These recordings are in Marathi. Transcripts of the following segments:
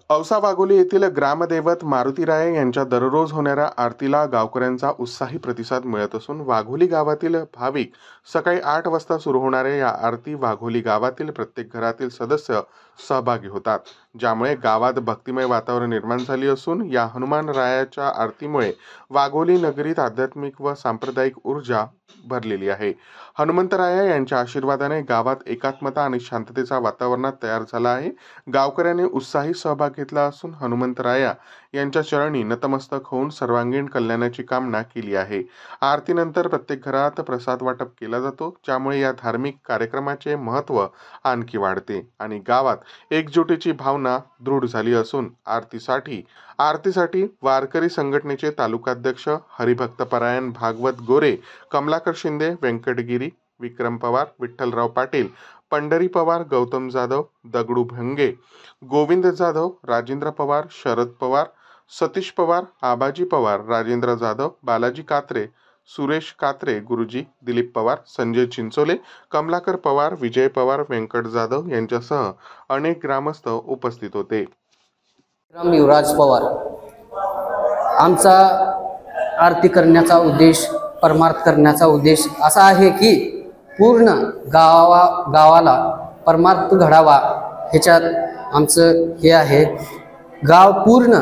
औसा वाघोली येथील ग्रामदैवत मारुतीराया यांच्या दररोज होणाऱ्या आरतीला गावकऱ्यांचा उत्साही प्रतिसाद मिळत असून वाघोली गावातील भाविक सकाळी 8 वाजता सुरू होणाऱ्या या आरती वाघोली गावातील प्रत्येक घरातील सदस्य सहभागी होतात, ज्यामुळे गावात भक्तिमय वातावरण निर्माण झाले असून या हनुमान रायाच्या आरतीमुळे वाघोली नगरीत आध्यात्मिक व सांप्रदायिक ऊर्जा भरलेली आहे। हनुमंतराया यांच्या आशीर्वादाने गावात एकात्मता आणि शांततेचा वातावरण तयार झाला आहे। गावकऱ्यांनी उत्साही सहभाग घेतला असून हनुमंतराया यांच्या चरणी नतमस्तक होऊन सर्वांगीण कल्याणाची कामना केली आहे। आरतीनंतर प्रत्येक घरात प्रसाद वाटप केला जातो, ज्यामुळे या धार्मिक कार्यक्रमाचे महत्त्व आणखी वाढते आणि गावात एकजुटीची भावना दृढ झाली असून आरतीसाठी वारकरी संघटनेचे तालुकाध्यक्ष हरिभक्तपरायण भागवत गोरे, कमलाकर शिंदे, व्यंकटगिरी, विक्रम पवार, विठ्ठलराव पाटील, पंढरी पवार, गौतम जाधव, दगडू भंगे, गोविंद जाधव, राजेंद्र पवार, शरद पवार, सतीश पवार, आबाजी पवार, राजेंद्र जाधव, बालाजी कात्रे, सुरेश कात्रे गुरुजी, दिलीप पवार, संजय चिंचोले, कमलाकर पवार, विजय पवार, व्यंकट जाधव यांच्यासह अनेक ग्रामस्थ उपस्थित होते। युवराज पवार, आमचा आरती करण्याचा उद्देश, परमार्थ करण्याचा उद्देश असा आहे की पूर्ण गावाला परमार्थ घडावा, ह्याच्यात आमचं हे आहे। गाव पूर्ण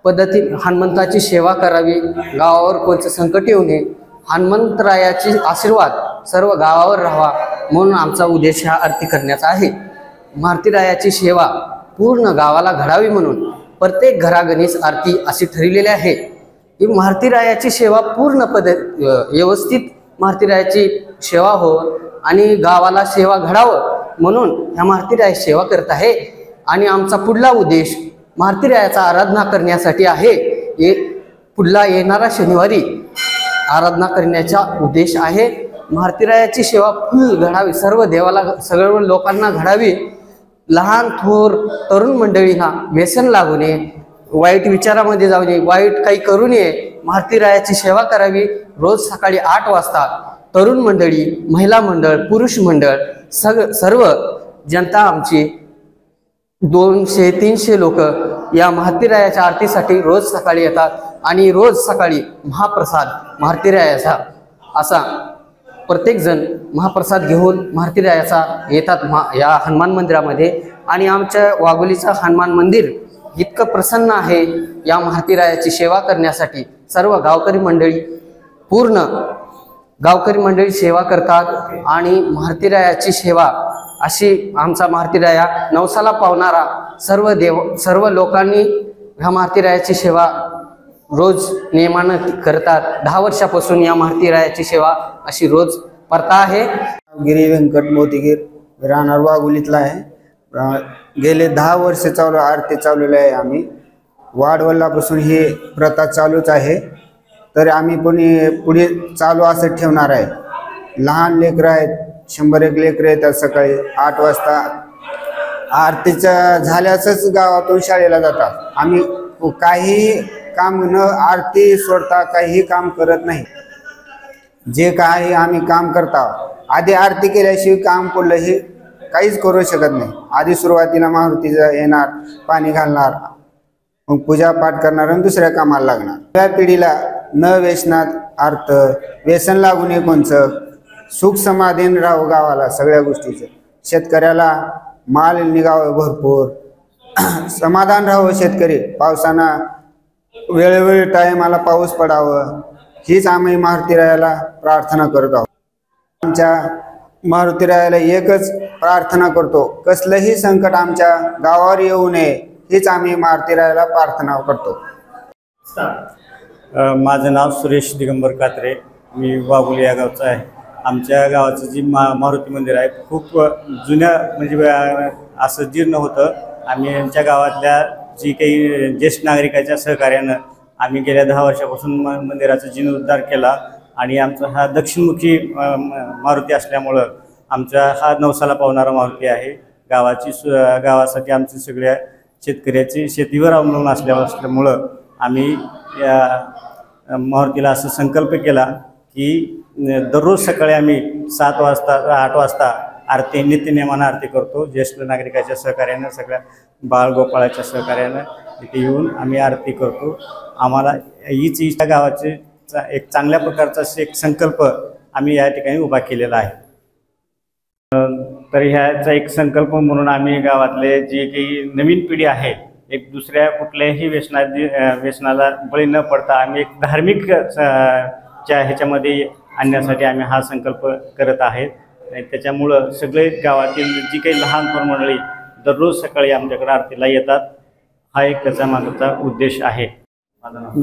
पद्धती हनुमंताची सेवा करावी, गावावर कोणतं संकट येऊ नये, हनुमंतरायाची आशीर्वाद सर्व गावावर राहावा म्हणून आमचा उद्देश हा आरती करण्याचा आहे। मारुतीरायाची सेवा पूर्ण गावाला घडावी म्हणून प्रत्येक घरागणीस आरती अशी ठरलेली आहे की मारुतीरायाची सेवा पूर्ण व्यवस्थित मारुतीरायाची सेवा हो आणि गावाला सेवा घडावं म्हणून ह्या मारुतीरायाची सेवा करत आहे। आणि आमचा पुढला उद्देश मारुतीरायाचा आराधना करण्यासाठी आहे। पुढला येणारा शनिवारी आराधना करण्याचा उद्देश आहे। मारुतीरायाची सेवा फुल घडावी, सर्व देवाला सर्व लोकांना घडावी, लहान थोर तरुण मंडळींना व्यसन लागू नये, वाईट विचारामध्ये जाऊ नये, वाईट काही करू नये, मारुतीरायाची सेवा करावी। रोज सकाळी 8 वाजता तरुण मंडळी, महिला मंडळ, पुरुष मंडळ सर्व जनता आमची 200-300 लोक या मारुतीरायाच्या आरतीसाठी रोज सकाळी येतात आणि रोज सकाळी महाप्रसाद मारुतीरायाचा असा प्रत्येक जण महाप्रसाद घेऊन मारुतीरायाचा येतात या हनुमान मंदिरामध्ये। आणि आमच्या वाघोलीचा हनुमान मंदिर इतकं प्रसन्न आहे या मारुतीरायाची सेवा करण्यासाठी। सर्व गावकरी मंडळी सेवा करतात आणि मारुतीरायाची सेवा अशी आमचा मारुतीराया नवसाला पावणारा सर्व लोकांनी ह्या मारुतीरायाची सेवा रोज नियमानं करतात। 10 वर्षापासून या मारुतीरायाची सेवा अशी रोज करता आहे। गिरी व्यंकट मोतीगीर राहणार वाघोलीतला आहे। गेले 10 वर्ष आरती चालवली आहे। आम्ही वाडवल्लापासून ही प्रथा चालूच आहे, तर आम्ही पुढे चालू असं ठेवणार आहे। लहान लेकरं आहेत, 100-1 लेकरं येतात सकाळी 8 वाजता आरतीच्या झाल्यासच गावातून शाळेला जातात। आम्ही काही काम न आरती सोडता काही काम करत नाही। जे काही आम्ही काम करता आधी आरती केल्याशिवाय काम कुठलंही काहीच करू शकत नाही। आधी सुरुवातीला मारुतीचा येणार, पाणी घालणार, मग पूजा पाठ करणार आणि दुसऱ्या कामाला लागणार। त्या पिढीला न व्यसनात अर्थ, व्यसन लागू नये, कोणचं सुख समाधान राहावं गावाला सगळ्या गोष्टीचं, शेतकऱ्याला माल निघावं भरपूर, समाधान राहावं शेतकरी, पावसानं वेळोवेळी टायमाला पाऊस पडावं, हीच आम्ही मारुतीरायाला प्रार्थना करत आहोत। आमच्या मारुतीरायाला एकच प्रार्थना करतो, कसलंही संकट आमच्या गावावर येऊ नये हीच आम्ही मारुतीरायाला प्रार्थना करतो। माझं नाव सुरेश दिगंबर कात्रे, मी वाघोली या गावचा आहे। आमच्या गावाचं जी मारुती मंदिर आहे खूप जुन्या म्हणजे असं जीर्ण होतं। आम्ही आमच्या गावातल्या जी काही ज्येष्ठ नागरिकाच्या सहकार्यानं आम्ही गेल्या 10 वर्षापासून मंदिराचा जीर्णोद्धार केला आणि आमचा हा दक्षिणमुखी मारुती असल्यामुळं आमचा हा नवसाला पावणारा मारुती आहे. गावासाठी आमची सगळ्या शेतकऱ्याची शेतीवर अवलंबून असल्यामुळं आम्ही या मारुतीला असं संकल्प केला की दररोज सकाळी आम्ही 7 वाजता 8 वाजता आरती नित्यनेमानं आरती करतो. ज्येष्ठ नागरिकाच्या सहकार्यानं, सगळ्या बाळगोपाळाच्या सहकार्यानं इथे येऊन आम्ही आरती करतो. आम्हाला हीच इच्छा गावाचे एक चांगल्या प्रकारचा एक संकल्प आम्ही या ठिकाणी उभा केलेला आहे. तर ह्याचा एक संकल्प म्हणून आम्ही गावातले जी काही नवीन पिढी आहे, एक दुसऱ्या कुठल्याही व्यसनाला बळी न पडता आम्ही एक धार्मिक ह्याच्यामध्ये आणण्यासाठी आम्ही हा संकल्प करत आहेत. आणि त्याच्यामुळं सगळे गावातील जी काही लहान मंडळी दररोज सकाळी आमच्याकडे आरतीला येतात. हा एक त्याचा मागचा उद्देश आहे.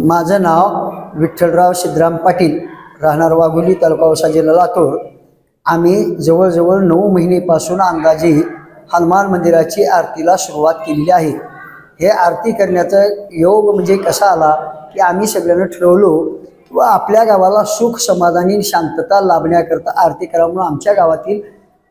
माझं नाव विठ्ठलराव सिद्धराम पाटील, राहणार वाघोली, तालुका औसा, जिल्हा लातूर. आम्ही जवळजवळ 9 महिनेपासून अंदाजे हनुमान मंदिराची आरतीला सुरुवात केलेली आहे. हे आरती करण्याचा योग म्हणजे कसा आला की आम्ही सगळ्यांना ठरवलो व आपल्या गावाला सुख, समाधानी, शांतता लाभण्याकरता आरती करा. म्हणून आमच्या गावातील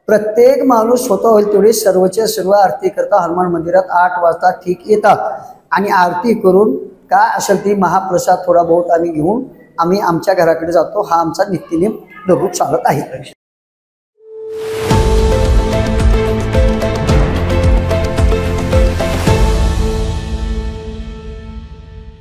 प्रत्येक माणूस स्वतः होईल तेवढे सर्वच्या सर्व आरती करता हनुमान मंदिरात 8 वाजता ठीक येतात आणि आरती करून काय असेल ती महाप्रसाद थोडा बहुत आम्ही घेऊन आम्ही आमच्या घराकडे जातो. हा आमचा नित्यनेम दररोज चालत आहे.